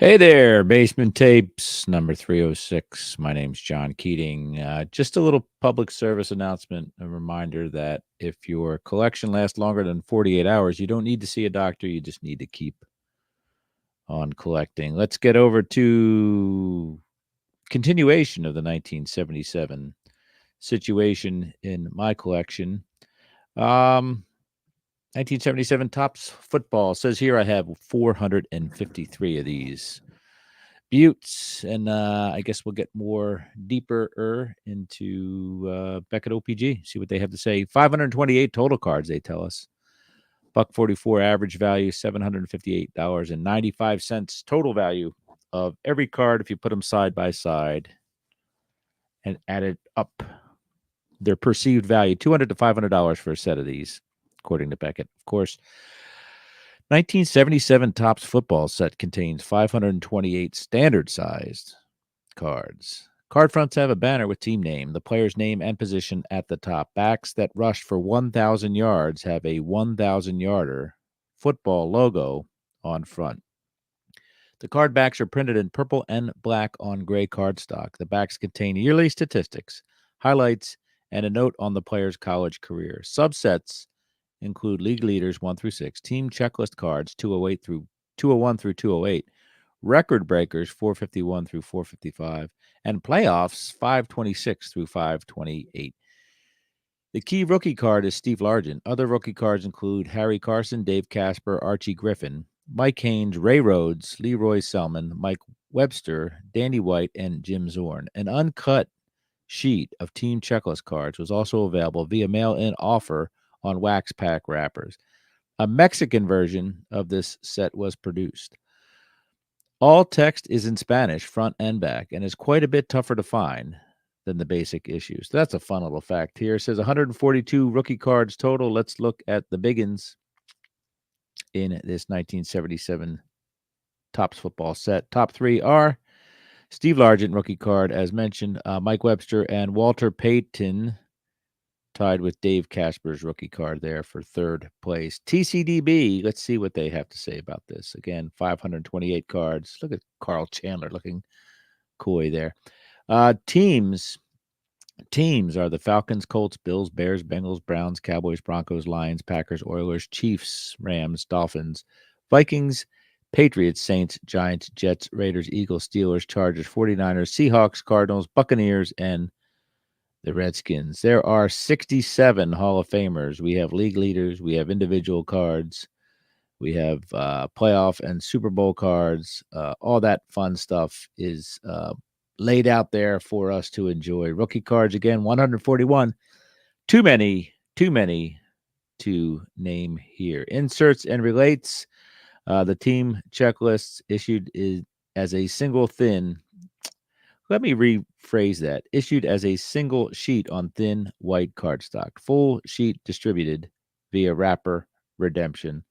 Hey there, Basement Tapes number 306. My name's John Keating. Just a little public service announcement, a reminder that if your collection lasts longer than 48 hours, you don't need to see a doctor. You just need to keep on collecting. Let's get over to continuation of the 1977 situation in my collection. Um, 1977 Tops Football says here I have 453 of these. Buttes, and I guess we'll get more deeper into Beckett OPG. See what they have to say. 528 total cards. They tell us. Buck 44 average value, $758.95 total value of every card if you put them side by side and add it up. Their perceived value, $200 to $500 for a set of these, according to Beckett. Of course, 1977 Topps football set contains 528 standard-sized cards. Card fronts have a banner with team name, the player's name, and position at the top. Backs that rushed for 1,000 yards have a 1,000-yarder football logo on front. The card backs are printed in purple and black on gray cardstock. The backs contain yearly statistics, highlights, and a note on the player's college career. Subsets include league leaders 1 through 6, team checklist cards 201 through 208, record breakers 451 through 455, and playoffs 526 through 528. The key rookie card is Steve Largent. Other rookie cards include Harry Carson, Dave Casper, Archie Griffin, Mike Haynes, Ray Rhodes, Leroy Selman, Mike Webster, Danny White, and Jim Zorn. An uncut sheet of team checklist cards was also available via mail-in offer on wax pack wrappers. A Mexican version of this set was produced. All text is in Spanish, front and back, and is quite a bit tougher to find than the basic issues. That's a fun little fact here. It says 142 rookie cards total. Let's look at the biggins in this 1977 Topps football set. Top three are Steve Largent, rookie card, as mentioned, Mike Webster, and Walter Payton, tied with Dave Casper's rookie card there for third place. TCDB, let's see what they have to say about this. Again, 528 cards. Look at Carl Chandler looking coy there. Teams are the Falcons, Colts, Bills, Bears, Bengals, Browns, Cowboys, Broncos, Lions, Packers, Oilers, Chiefs, Rams, Dolphins, Vikings, Patriots, Saints, Giants, Jets, Raiders, Eagles, Steelers, Chargers, 49ers, Seahawks, Cardinals, Buccaneers, and the Redskins. There are 67 Hall of Famers. We have league leaders. We have individual cards. We have playoff and Super Bowl cards. All that fun stuff is laid out there for us to enjoy. Rookie cards, again, 141. Too many to name here. Inserts and relates. The team checklists issued as a single thin. Let me rephrase that. Issued as a single sheet on thin white cardstock. Full sheet distributed via wrapper redemption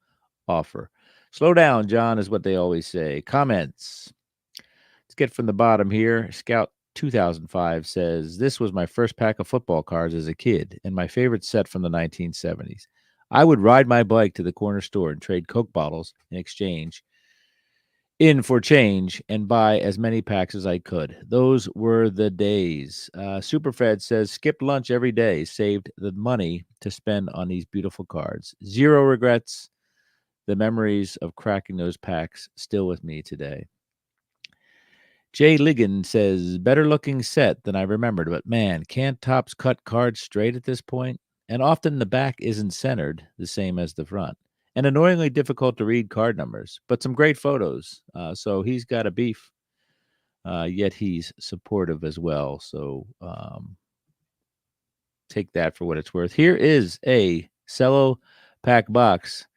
offer. Slow down, John, is what they always say. Comments. Let's get from the bottom here. Scout 2005 says, "This was my first pack of football cards as a kid and my favorite set from the 1970s. I would ride my bike to the corner store and trade Coke bottles in exchange in for change and buy as many packs as I could. Those were the days." Superfed says, "Skipped lunch every day, saved the money to spend on these beautiful cards. Zero regrets. The memories of cracking those packs still with me today." Jay Ligon says, "Better looking set than I remembered, but man, can't Topps cut cards straight at this point? And often the back isn't centered the same as the front. And annoyingly difficult to read card numbers, but some great photos." So he's got a beef, yet he's supportive as well. So take that for what it's worth. Here is a cello pack box.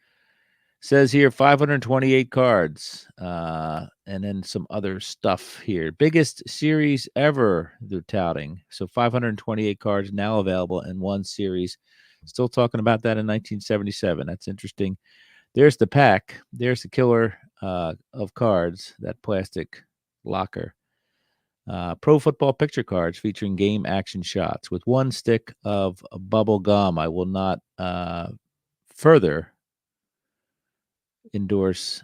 Says here 528 cards, and then some other stuff here. Biggest series ever, they're touting. So 528 cards now available in one series. Still talking about that in 1977. That's interesting. There's the pack. There's the killer of cards, that plastic locker. Pro football picture cards featuring game action shots with one stick of bubble gum. I will not further endorse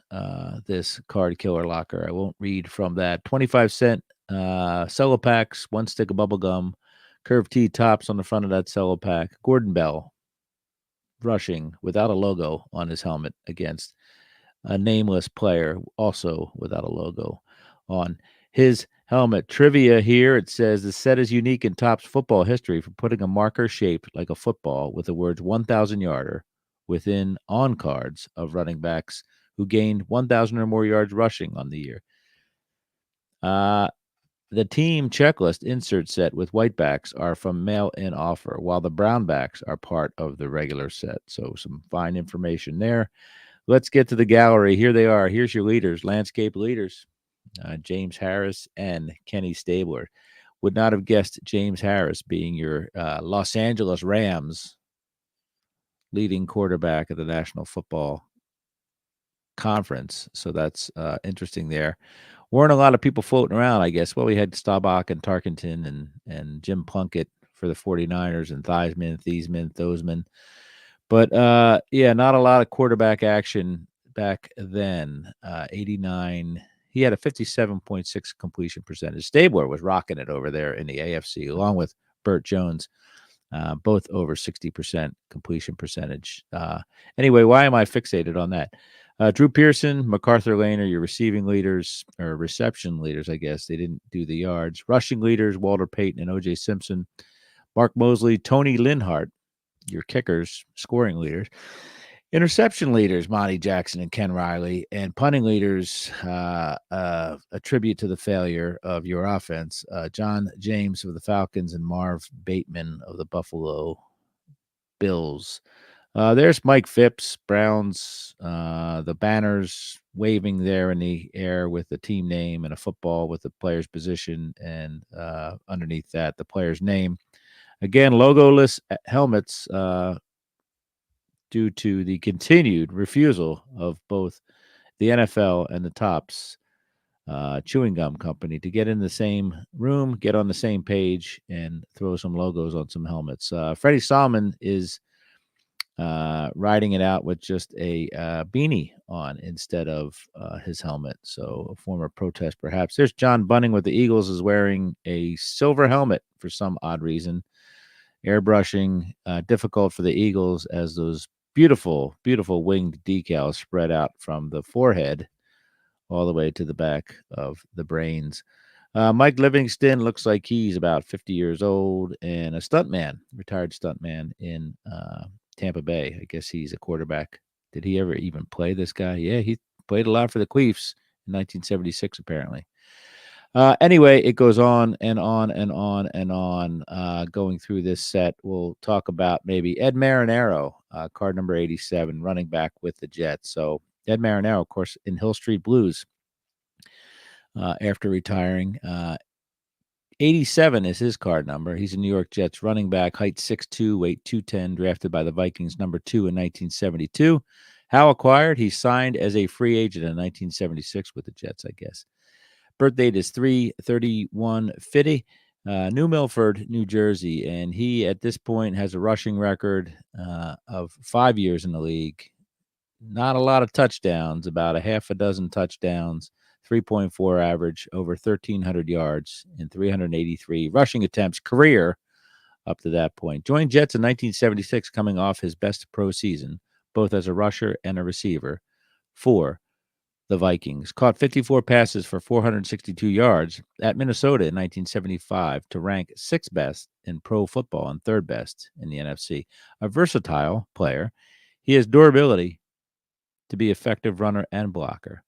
this card killer locker. I won't read from that. 25-cent cello packs, one stick of bubble gum, curved T tops on the front of that cello pack. Gordon Bell rushing without a logo on his helmet against a nameless player, also without a logo on his helmet. Trivia here, it says the set is unique in Topps football history for putting a marker shaped like a football with the words 1,000 yarder within on cards of running backs who gained 1,000 or more yards rushing on the year. The team checklist insert set with whitebacks are from mail-in offer, while the brownbacks are part of the regular set. So some fine information there. Let's get to the gallery. Here they are. Here's your leaders, landscape leaders, James Harris and Kenny Stabler. Would not have guessed James Harris being your Los Angeles Rams leading quarterback of the National Football Conference. So that's interesting there. Weren't a lot of people floating around, I guess. Well, we had Staubach and Tarkenton and Jim Plunkett for the 49ers and Thiesman, Thosman. But yeah, not a lot of quarterback action back then. 89. He had a 57.6 completion percentage. Stabler was rocking it over there in the AFC, along with Burt Jones, both over 60% completion percentage. Anyway, why am I fixated on that? Drew Pearson, MacArthur Lane are your receiving leaders, or reception leaders, I guess. They didn't do the yards. Rushing leaders, Walter Payton and O.J. Simpson. Mark Mosley, Tony Linhart, your kickers, scoring leaders. Interception leaders, Monty Jackson and Ken Riley. And punting leaders, a tribute to the failure of your offense, John James of the Falcons and Marv Bateman of the Buffalo Bills. There's Mike Phipps, Browns, the banners waving there in the air with the team name and a football with the player's position, and underneath that, the player's name. Again, logoless helmets due to the continued refusal of both the NFL and the Topps chewing gum company to get in the same room, get on the same page, and throw some logos on some helmets. Freddie Solomon is riding it out with just a beanie on instead of his helmet. So a form of protest, perhaps. There's John Bunning with the Eagles is wearing a silver helmet for some odd reason. Airbrushing, difficult for the Eagles as those beautiful, beautiful winged decals spread out from the forehead all the way to the back of the brains. Mike Livingston looks like he's about 50 years old and a stuntman, retired stuntman in Tampa Bay. I guess he's a quarterback. Did he ever even play, this guy? Yeah, he played a lot for the Queefs in 1976, apparently. Anyway, it goes on and on and on and on. Going through this set, we'll talk about maybe Ed Marinaro, card number 87, running back with the Jets. So Ed Marinaro, of course, in Hill Street Blues after retiring. 87 is his card number. He's a New York Jets running back, height 6'2", weight 210, drafted by the Vikings, number 2 in 1972. How acquired? He signed as a free agent in 1976 with the Jets, I guess. Birth date is 3/31/50, New Milford, New Jersey, and he at this point has a rushing record of 5 years in the league. Not a lot of touchdowns, about a half a dozen touchdowns, 3.4 average, over 1,300 yards in 383 rushing attempts, career up to that point. Joined Jets in 1976, coming off his best pro season, both as a rusher and a receiver for the Vikings. Caught 54 passes for 462 yards at Minnesota in 1975 to rank sixth best in pro football and third best in the NFC. A versatile player, he has durability to be effective runner and blocker.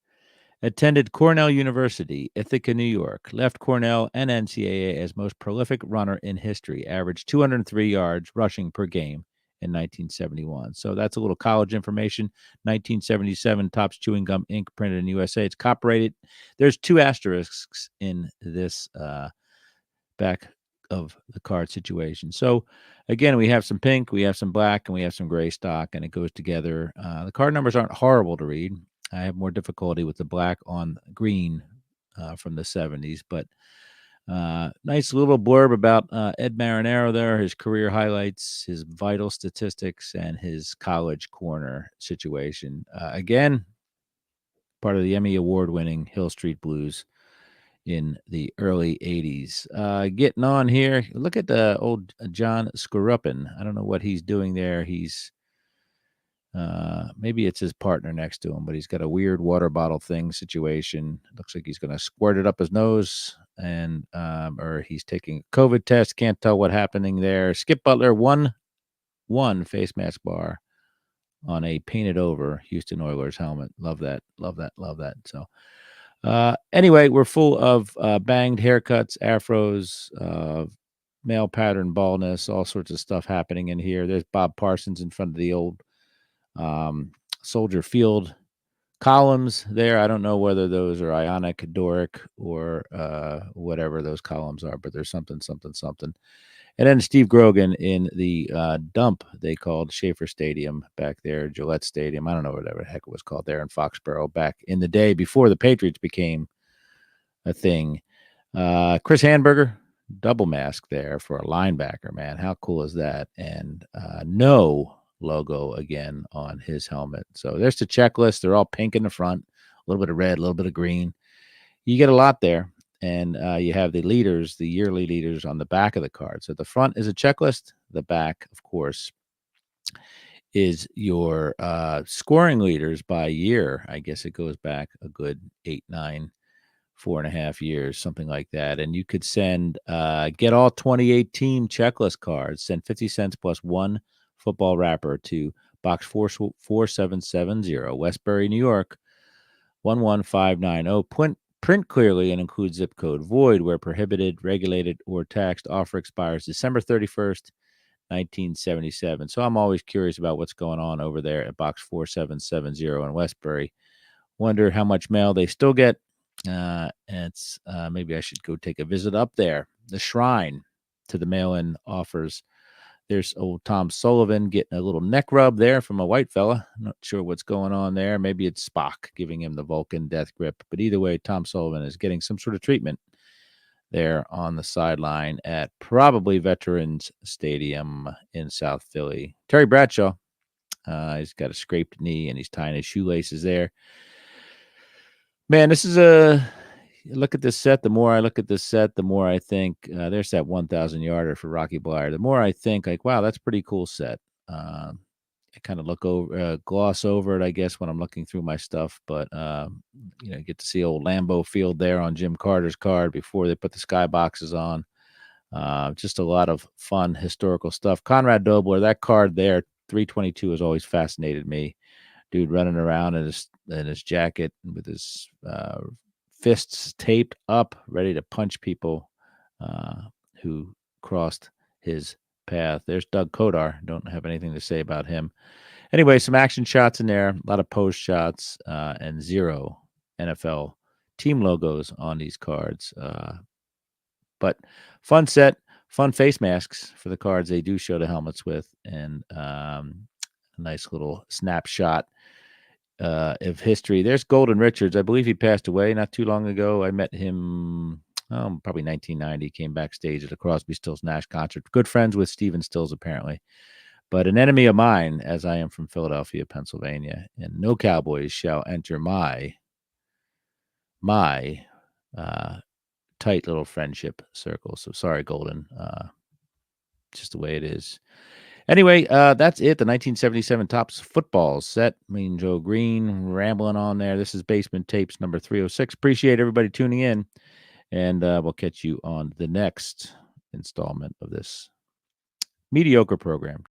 Attended Cornell University, Ithaca, New York. Left Cornell and NCAA as most prolific runner in history. Averaged 203 yards rushing per game in 1971. So that's a little college information. 1977, Topps Chewing Gum Inc. printed in USA. It's copyrighted. There's 2 asterisks in this back of the card situation. So again, we have some pink, we have some black, and we have some gray stock, and it goes together. The card numbers aren't horrible to read. I have more difficulty with the black on green from the 70s, but nice little blurb about Ed Marinaro there, his career highlights, his vital statistics, and his college corner situation. Again, part of the Emmy Award-winning Hill Street Blues in the early 80s. Getting on here, look at the old John Skorupin. I don't know what he's doing there. He's maybe it's his partner next to him, but he's got a weird water bottle thing situation. Looks like he's going to squirt it up his nose, and or he's taking a COVID test. Can't tell what happening there. Skip Butler one face mask bar on a painted over Houston Oilers helmet. Love that. Love that. Love that. So anyway, we're full of banged haircuts, afros, male pattern baldness, all sorts of stuff happening in here. There's Bob Parsons in front of the old Soldier Field columns there. I don't know whether those are Ionic, Doric, or whatever those columns are, but there's something. And then Steve Grogan in the dump they called Schaefer Stadium back there, Gillette Stadium. I don't know whatever the heck it was called there in Foxborough back in the day before the Patriots became a thing. Chris Hanberger, double mask there for a linebacker, man. How cool is that? And no logo again on his helmet. So there's the checklist. They're all pink in the front, a little bit of red, a little bit of green. You get a lot there. And you have the leaders, the yearly leaders on the back of the card. So the front is a checklist. The back, of course, is your scoring leaders by year. I guess it goes back a good 8, 9, 4.5 years, something like that. And you could send, get all 28 team checklist cards, send 50 cents plus one football wrapper to Box 4770, Westbury, New York, 11590. Print clearly and include zip code. Void where prohibited, regulated, or taxed. Offer expires December 31st, 1977. So I'm always curious about what's going on over there at Box 4770 in Westbury. Wonder how much mail they still get. It's maybe I should go take a visit up there. The shrine to the mail-in offers. There's old Tom Sullivan getting a little neck rub there from a white fella. I'm not sure what's going on there. Maybe it's Spock giving him the Vulcan death grip. But either way, Tom Sullivan is getting some sort of treatment there on the sideline at probably Veterans Stadium in South Philly. Terry Bradshaw, he's got a scraped knee and he's tying his shoelaces there. Man, this is a look at this set. The more I look at this set, the more I think there's that 1,000 yarder for Rocky Bleier. The more I think, like, wow, that's a pretty cool set. I kind of look over, gloss over it, I guess, when I'm looking through my stuff. But get to see old Lambeau Field there on Jim Carter's card before they put the skyboxes on. Just a lot of fun historical stuff. Conrad Dobler, that card there, 322, has always fascinated me. Dude running around in his jacket with his fists taped up, ready to punch people who crossed his path. There's Doug Kodar. Don't have anything to say about him. Anyway, some action shots in there, a lot of post shots, and 0 NFL team logos on these cards. But fun set, fun face masks for the cards they do show the helmets with, and a nice little snapshot of history. There's Golden Richards. I believe he passed away not too long ago. I met him probably 1990. Came backstage at a Crosby, Stills, Nash concert. Good friends with Steven Stills, apparently. But an enemy of mine, as I am from Philadelphia, Pennsylvania, and no Cowboys shall enter my tight little friendship circle. So sorry, Golden. Just the way it is. Anyway, that's it. The 1977 Topps football set. Me and Joe Green rambling on there. This is Basement Tapes number 306. Appreciate everybody tuning in, and we'll catch you on the next installment of this mediocre program.